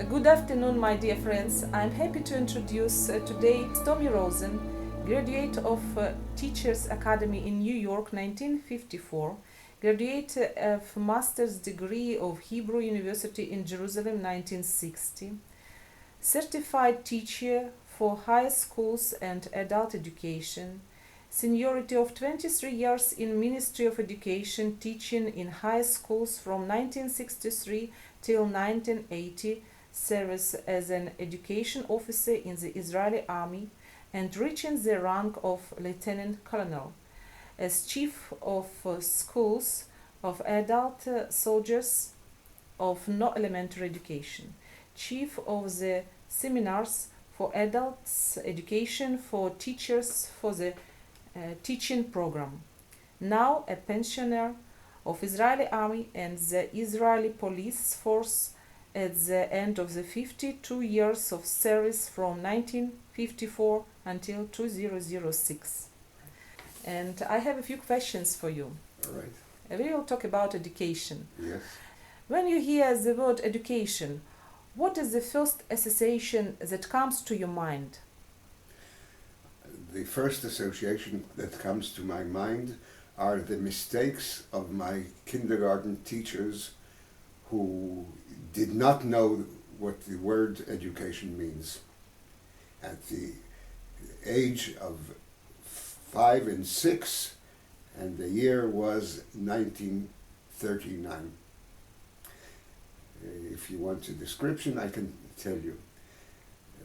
Good afternoon, my dear friends. I'm happy to introduce today Ithamar Rosen, graduate of Teachers Academy in New York, 1954, graduate of master's degree of Hebrew University in Jerusalem, 1960, certified teacher for high schools and adult education, seniority of 23 years in Ministry of Education, teaching in high schools from 1963 till 1980, service as an education officer in the Israeli army and reaching the rank of lieutenant colonel, as chief of schools of adult soldiers of no elementary education, chief of the seminars for adults education for teachers for the teaching program, now a pensioner of Israeli army and the Israeli police force at the end of the 52 years of service from 1954 until 2006. And I have a few questions for you. All right. We will talk about education. Yes. When you hear the word education, what is the first association that comes to your mind? The first association that comes to my mind are the mistakes of my kindergarten teachers who did not know what the word education means. At the age of 5 and 6, and the year was 1939. If you want a description, I can tell you.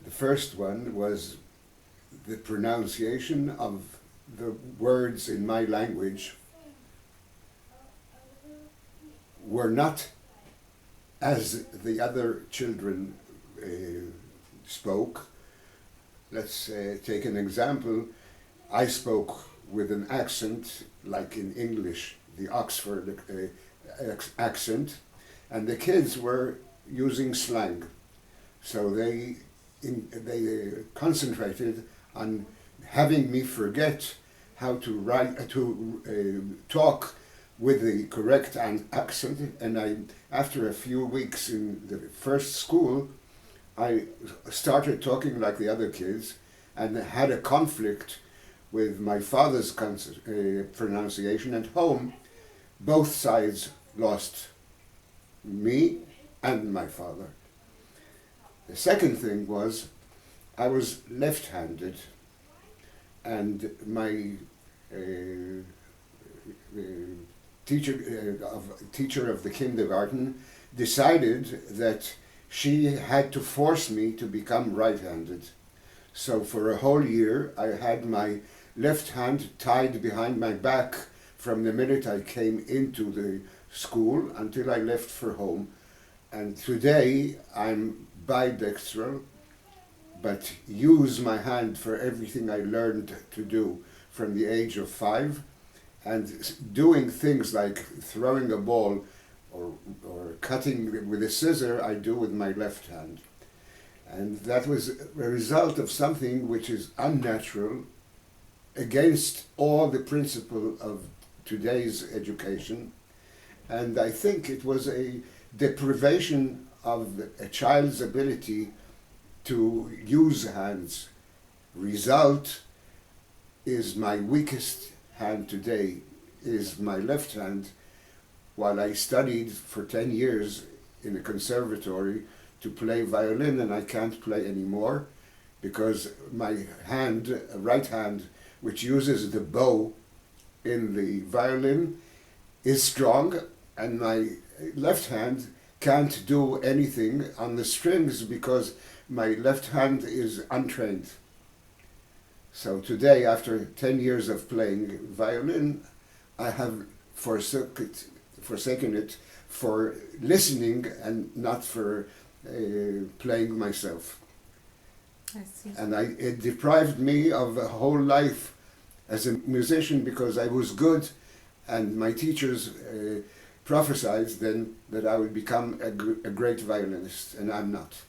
The first one was the pronunciation of the words in my language were not as the other children spoke. Let's take an example. I spoke with an accent, like in English, the Oxford accent, and the kids were using slang. So they concentrated on having me forget how to write, talk with the correct accent, and after a few weeks in the first school, I started talking like the other kids and had a conflict with my father's pronunciation. At home, both sides lost, me and my father. The second thing was I was left-handed, and my teacher of the kindergarten decided that she had to force me to become right-handed. So for a whole year I had my left hand tied behind my back from the minute I came into the school until I left for home. And today I'm bidextral, but use my hand for everything I learned to do from the age of 5, and doing things like throwing a ball or cutting with a scissor, I do with my left hand. And that was a result of something which is unnatural, against all the principle of today's education. And I think it was a deprivation of a child's ability to use hands. Result is my weakest hand today is my left hand, while I studied for 10 years in a conservatory to play violin, and I can't play anymore because my hand, right hand, which uses the bow in the violin, is strong, and my left hand can't do anything on the strings because my left hand is untrained. So today, after 10 years of playing violin, I have forsaken it for listening and not for playing myself. I see. And it deprived me of a whole life as a musician because I was good, and my teachers prophesied then that I would become a great violinist, and I'm not.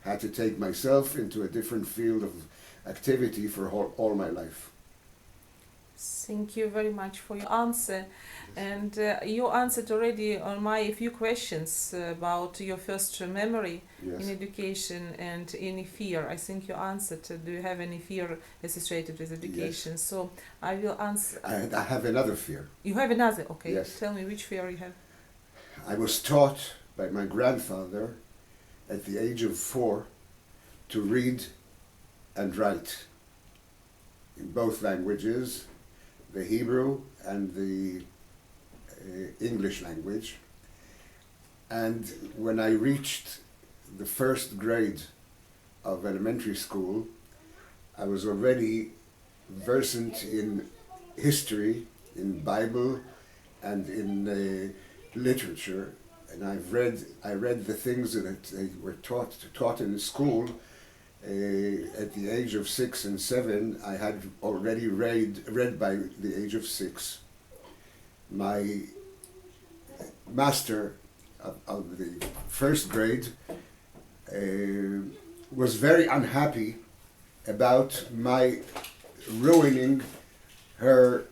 Had to take myself into a different field of activity for all my life. Thank you very much for your answer. And you answered already on my few questions about your first memory Yes. in education and any fear. I think you answered. Do you have any fear associated with education? Yes. So I will answer. I have another fear. You have another? Okay. Yes. Tell me which fear you have. I was taught by my grandfather at the age of 4 to read and write in both languages, the Hebrew and the English language. And when I reached the first grade of elementary school, I was already versant in history, in Bible, and in literature. And I read the things that they were taught in school. At the age of 6 and 7, I had already read by the age of 6. My master of the first grade was very unhappy about my ruining her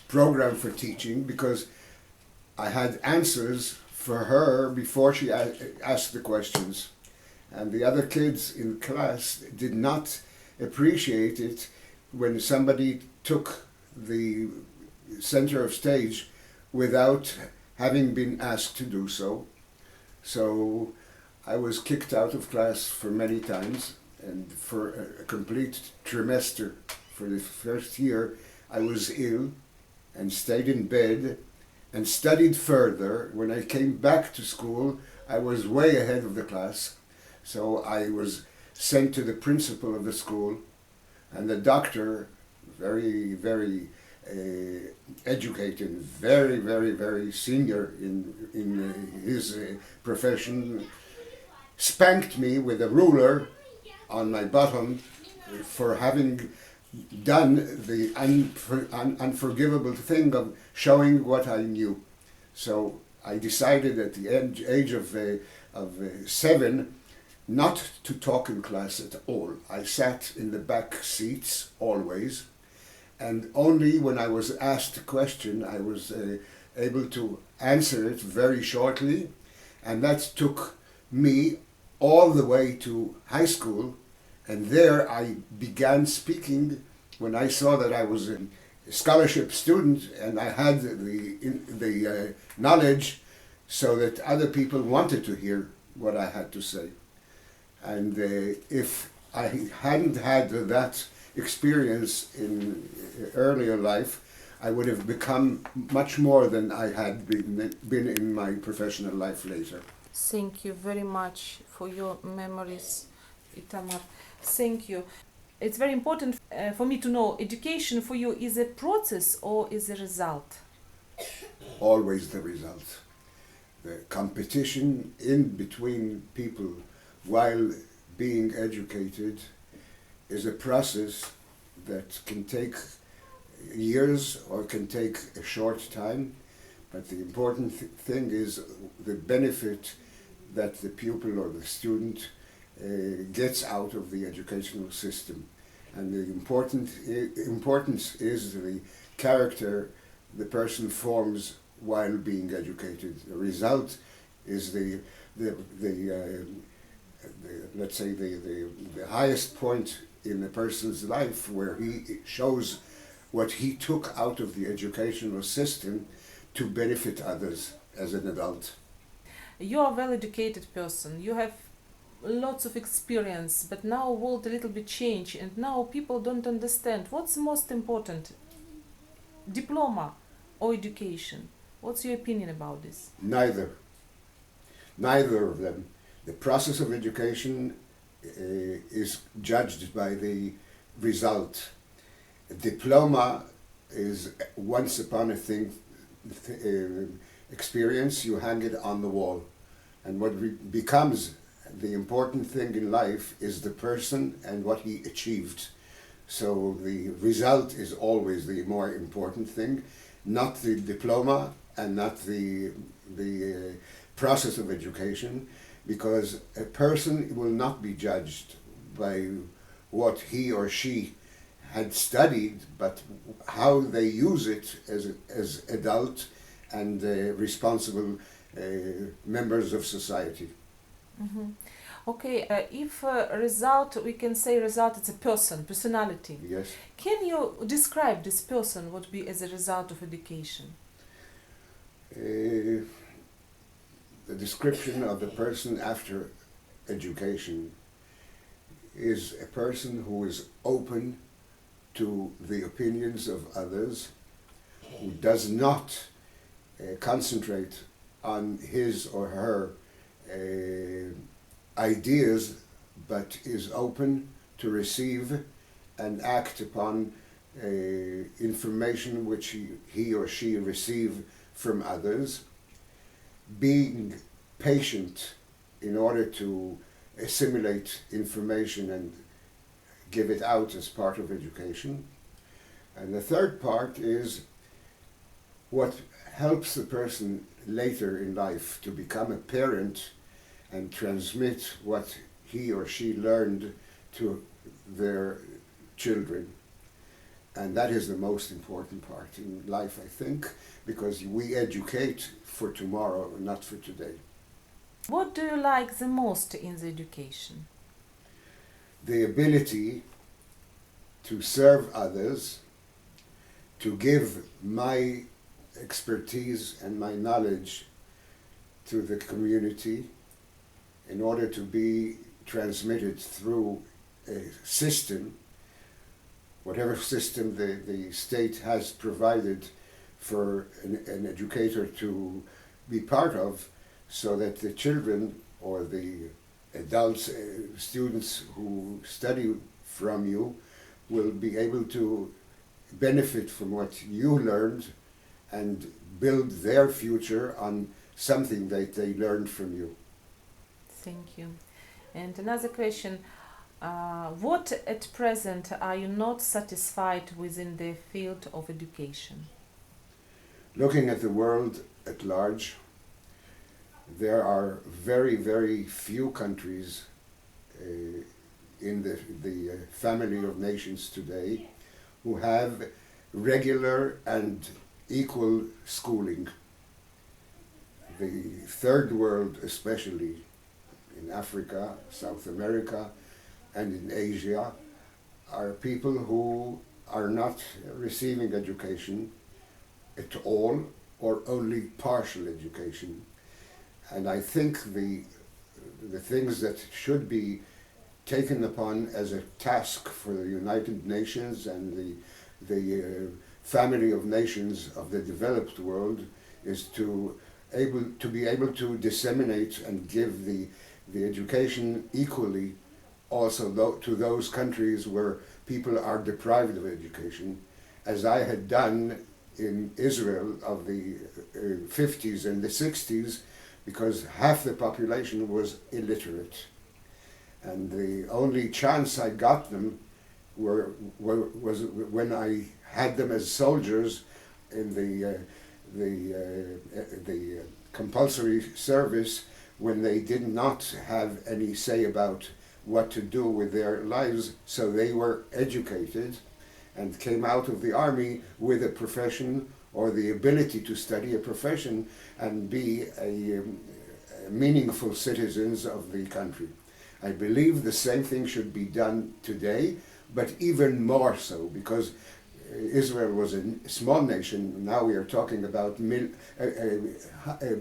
program for teaching, because I had answers for her before she asked the questions. And the other kids in class did not appreciate it when somebody took the center of stage without having been asked to do so. So I was kicked out of class for many times, and for a complete trimester, for the first year, I was ill and stayed in bed and studied further. When I came back to school, I was way ahead of the class. So I was sent to the principal of the school, and the doctor, very, very educated, very, very, very senior in his profession, spanked me with a ruler on my bottom for having done the unforgivable thing of showing what I knew. So I decided at the age of 7 not to talk in class at all. I sat in the back seats always, and only when I was asked a question I was able to answer it very shortly, and that took me all the way to high school. And there I began speaking when I saw that I was a scholarship student and I had the knowledge, so that other people wanted to hear what I had to say. And if I hadn't had that experience in earlier life, I would have become much more than I had been in my professional life later. Thank you very much for your memories, Ithamar. Thank you. It's very important for me to know, education for you is a process or is a result? Always the result. The competition in between people while being educated is a process that can take years or can take a short time, but the important thing is the benefit that the pupil or the student gets out of the educational system. And the importance is the character the person forms while being educated. The result is let's say the highest point in a person's life, where he shows what he took out of the educational system to benefit others as an adult. You are a well-educated person. You have lots of experience, but now world a little bit changed, and now people don't understand what's most important, diploma or education. What's your opinion about this? Neither of them. The process of education is judged by the result. A diploma is once upon a thing experience. You hang it on the wall, and what becomes the important thing in life is the person and what he achieved. So the result is always the more important thing, not the diploma and not the process of education, because a person will not be judged by what he or she had studied, but how they use it as adult and responsible members of society. Mm-hmm. Okay, if result, we can say result, it's a person, personality. Yes. Can you describe this person would be as a result of education? The description of the person after education is a person who is open to the opinions of others, who does not concentrate on his or her ideas, but is open to receive and act upon information which he or she receive from others, being patient in order to assimilate information and give it out as part of education. And the third part is what helps the person later in life to become a parent and transmit what he or she learned to their children. And that is the most important part in life, I think, because we educate for tomorrow, not for today. What do you like the most in the education? The ability to serve others, to give my expertise and my knowledge to the community in order to be transmitted through a system, whatever system the state has provided for an educator to be part of, so that the children or the adults, students who study from you will be able to benefit from what you learned and build their future on something that they learned from you. Thank you. And another question, what at present are you not satisfied within the field of education? Looking at the world at large, there are very, very few countries in the family of nations today who have regular and equal schooling. The third world, especially in Africa, South America, and in Asia, are people who are not receiving education at all or only partial education. And I think the things that should be taken upon as a task for the United Nations and the family of nations of the developed world is to be able to disseminate and give the education equally also to those countries where people are deprived of education, as I had done in Israel of the 50s and the 60s, because half the population was illiterate. And the only chance I got them was when I had them as soldiers in the compulsory service, when they did not have any say about what to do with their lives, so they were educated and came out of the army with a profession or the ability to study a profession and be meaningful citizens of the country. I believe the same thing should be done today, but even more so, because Israel was a small nation. Now we are talking about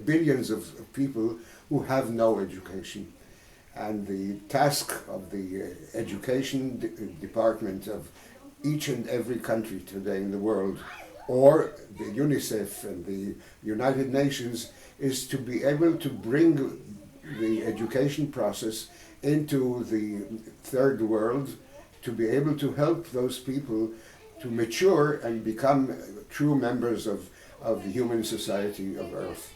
billions of people who have no education. And the task of the education department of each and every country today in the world, or the UNICEF and the United Nations, is to be able to bring the education process into the third world, to be able to help those people to mature and become true members of the human society of Earth.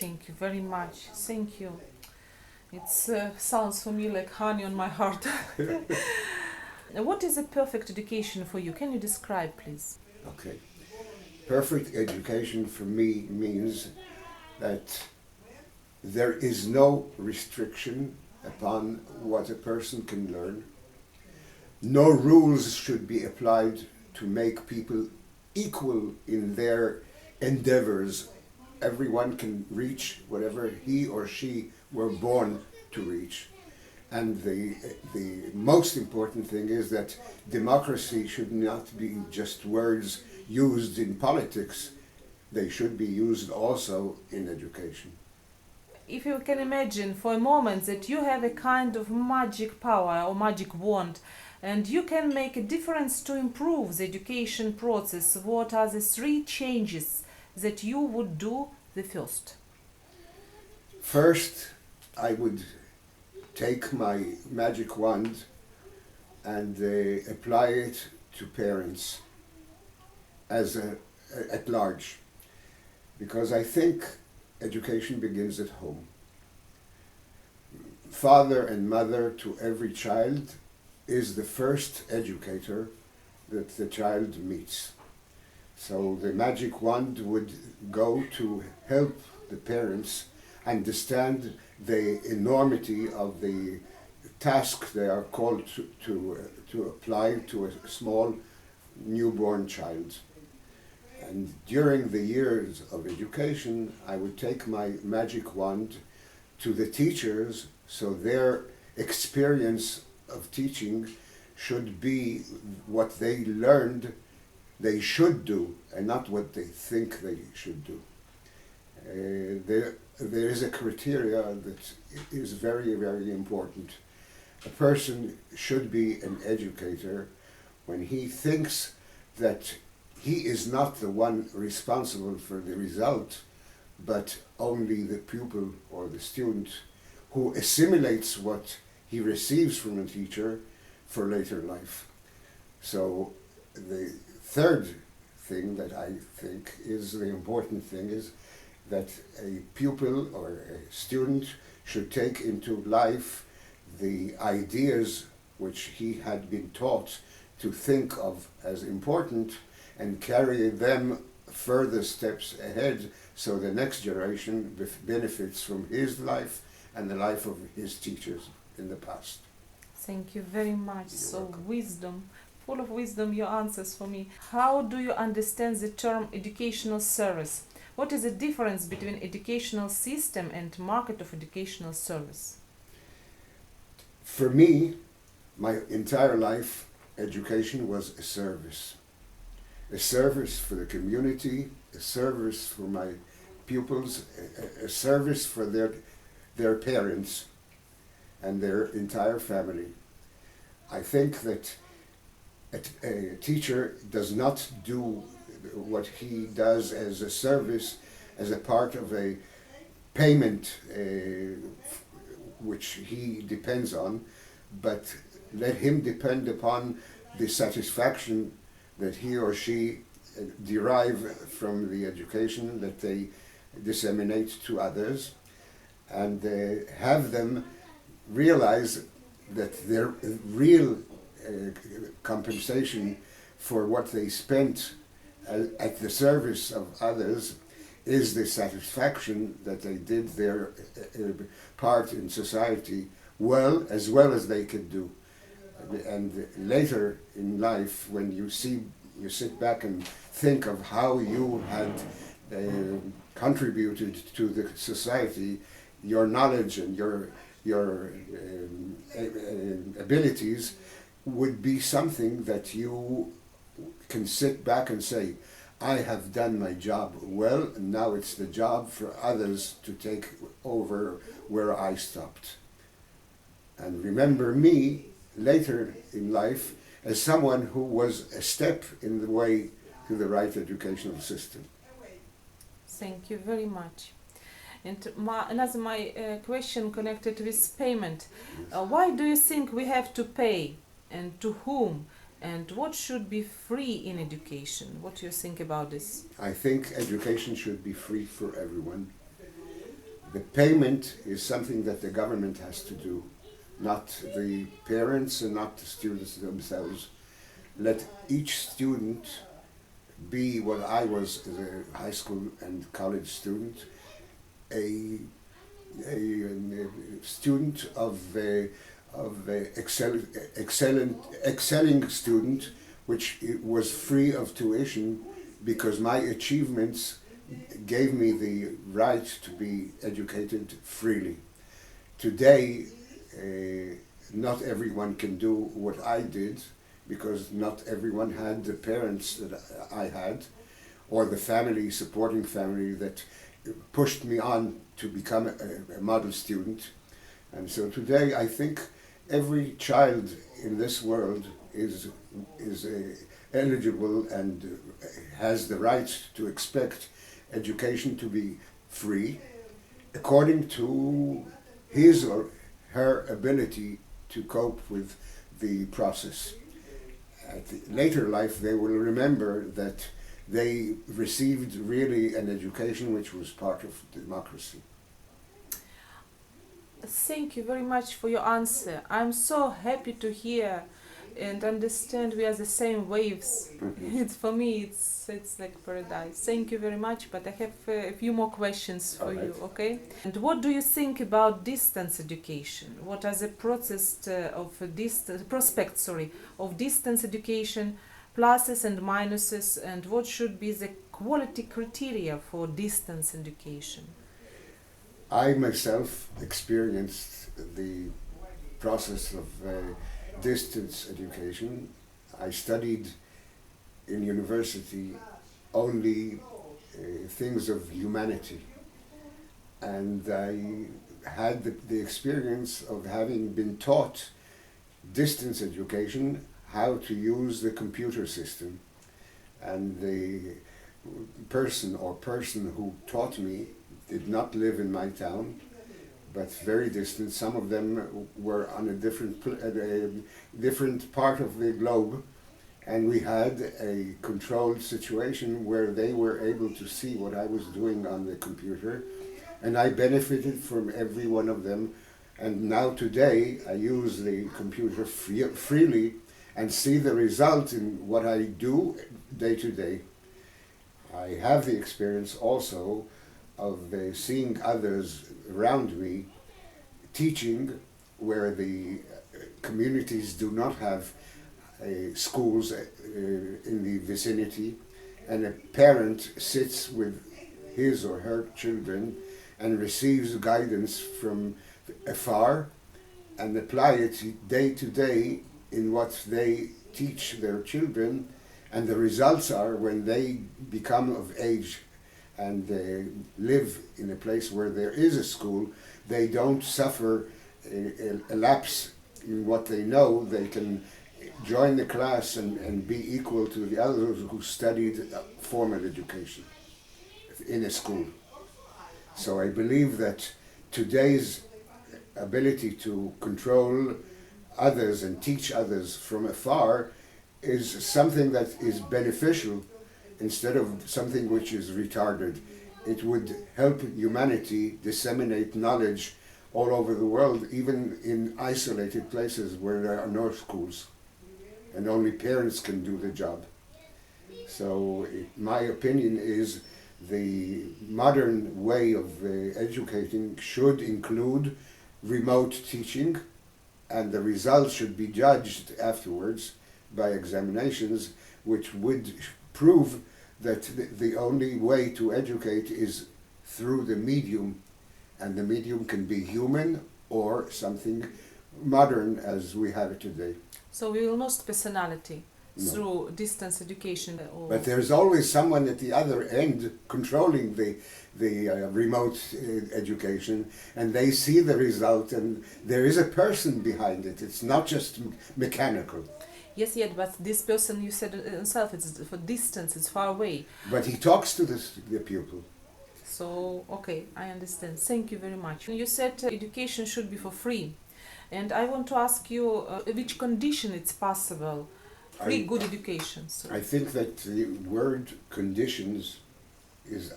Thank you very much. Thank you. It sounds for me like honey on my heart. What is a perfect education for you? Can you describe, please? Okay. Perfect education for me means that there is no restriction upon what a person can learn. No rules should be applied to make people equal in their endeavors. Everyone can reach whatever he or she were born to reach. And the most important thing is that democracy should not be just words used in politics. They should be used also in education. If you can imagine for a moment that you have a kind of magic power or magic wand and you can make a difference to improve the education process, what are the three changes that you would do the first? First, I would take my magic wand and apply it to parents at large, because I think education begins at home. Father and mother to every child is the first educator that the child meets. So the magic wand would go to help the parents understand the enormity of the task they are called to apply to a small newborn child. And during the years of education, I would take my magic wand to the teachers, so their experience of teaching should be what they learned they should do and not what they think they should do. There is a criteria that is very, very important. A person should be an educator when he thinks that he is not the one responsible for the result, but only the pupil or the student who assimilates what he receives from a teacher for later life. So the third thing that I think is the important thing is that a pupil or a student should take into life the ideas which he had been taught to think of as important and carry them further steps ahead, so the next generation benefits from his life and the life of his teachers in the past. Thank you very much. You're So welcome. wisdom, full of wisdom, your answers for me. How do you understand the term educational service? What is the difference between educational system and market of educational service? For me, my entire life, education was a service. A service for the community, a service for my pupils, a service for their parents and their entire family. I think that a teacher does not do what he does as a service, as a part of a payment which he depends on, but let him depend upon the satisfaction that he or she derive from the education that they disseminate to others, and have them realize that their real compensation for what they spent at the service of others is the satisfaction that they did their part in society well as they could do. And later in life, when you sit back and think of how you had contributed to the society, your knowledge and your abilities would be something that you can sit back and say, I have done my job well, and now it's the job for others to take over where I stopped. And remember me later in life as someone who was a step in the way to the right educational system. Thank you very much. And my question connected with payment. Why do you think we have to pay, and to whom, and what should be free in education? What do you think about this? I think education should be free for everyone. The payment is something that the government has to do, not the parents and not the students themselves. Let each student be what I was as a high school and college student, a student of an excelling student, which it was free of tuition because my achievements gave me the right to be educated freely. Today, not everyone can do what I did because not everyone had the parents that I had or the family, supporting family that pushed me on to become a model student. And so today I think every child in this world is eligible and has the right to expect education to be free according to his or her ability to cope with the process. At the later life they will remember that they received really an education which was part of democracy. Thank you very much for your answer. I'm so happy to hear and understand we are the same waves. It's for me it's like paradise. Thank you very much, but I have a few more questions for you, okay? And what do you think about distance education? What are the prospects of distance education, pluses and minuses, and what should be the quality criteria for distance education? I myself experienced the process of distance education. I studied in university only things of humanity, and I had the experience of having been taught distance education, how to use the computer system, and the person who taught me did not live in my town, but very distant. Some of them were on a different part of the globe, and we had a controlled situation where they were able to see what I was doing on the computer, and I benefited from every one of them. And now today I use the computer freely and see the result in what I do day to day. I have the experience also of seeing others around me teaching where the communities do not have schools in the vicinity, and a parent sits with his or her children and receives guidance from afar and apply it day to day in what they teach their children, and the results are when they become of age and live in a place where there is a school, they don't suffer a lapse in what they know. They can join the class and be equal to the others who studied formal education in a school. So I believe that today's ability to control others and teach others from afar is something that is beneficial instead of something which is retarded. It would help humanity disseminate knowledge all over the world, even in isolated places where there are no schools and only parents can do the job. So my opinion is the modern way of educating should include remote teaching, and the results should be judged afterwards by examinations which would prove that the only way to educate is through the medium, and the medium can be human or something modern as we have it today. So we will lose personality through distance education. But there's always someone at the other end controlling the remote education, and they see the result, and there is a person behind it. It's not just mechanical. Yes, but this person, you said himself, it's for distance, it's far away. But he talks to the pupil. So, okay, I understand. Thank you very much. You said education should be for free. And I want to ask you which condition it's possible, free good education. So. I think that the word conditions is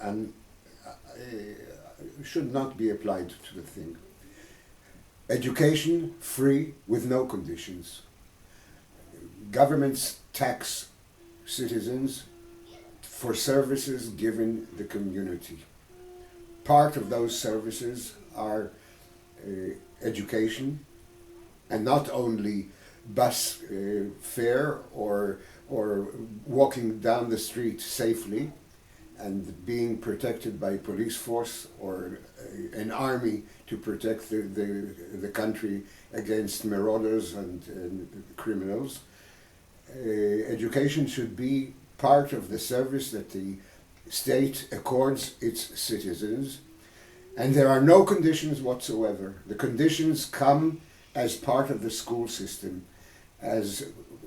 should not be applied to the thing. Education free with no conditions. Governments tax citizens for services given the community. Part of those services are education, and not only bus fare or walking down the street safely and being protected by police force or an army to protect the country against marauders and criminals. Education should be part of the service that the state accords its citizens, and there are no conditions whatsoever. The conditions come as part of the school system, as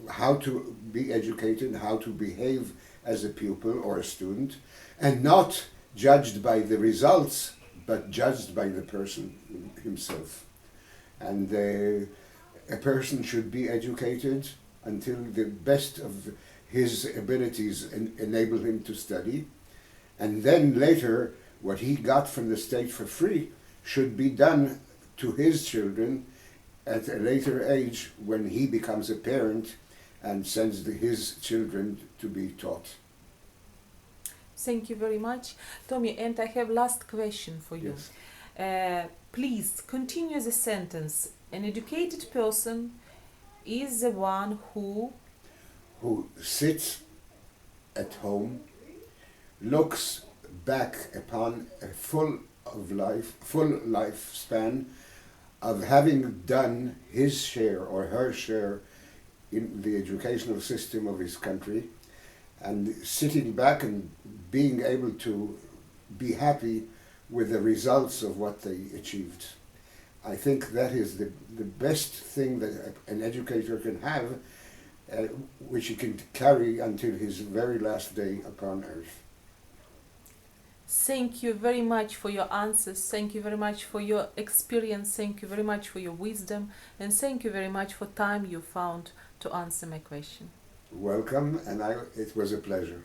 how to be educated, how to behave as a pupil or a student, and not judged by the results, but judged by the person himself. And a person should be educated until the best of his abilities enable him to study, and then later what he got from the state for free should be done to his children at a later age when he becomes a parent and sends his children to be taught. Thank you very much, Tommy. And I have last question for you. Yes. Please continue the sentence. An educated person is the one who sits at home, looks back upon a full lifespan of having done his share or her share in the educational system of his country, and sitting back and being able to be happy with the results of what they achieved. I think that is the best thing that an educator can have, which he can carry until his very last day upon earth. Thank you very much for your answers. Thank you very much for your experience. Thank you very much for your wisdom. And thank you very much for time you found to answer my question. Welcome, and it was a pleasure.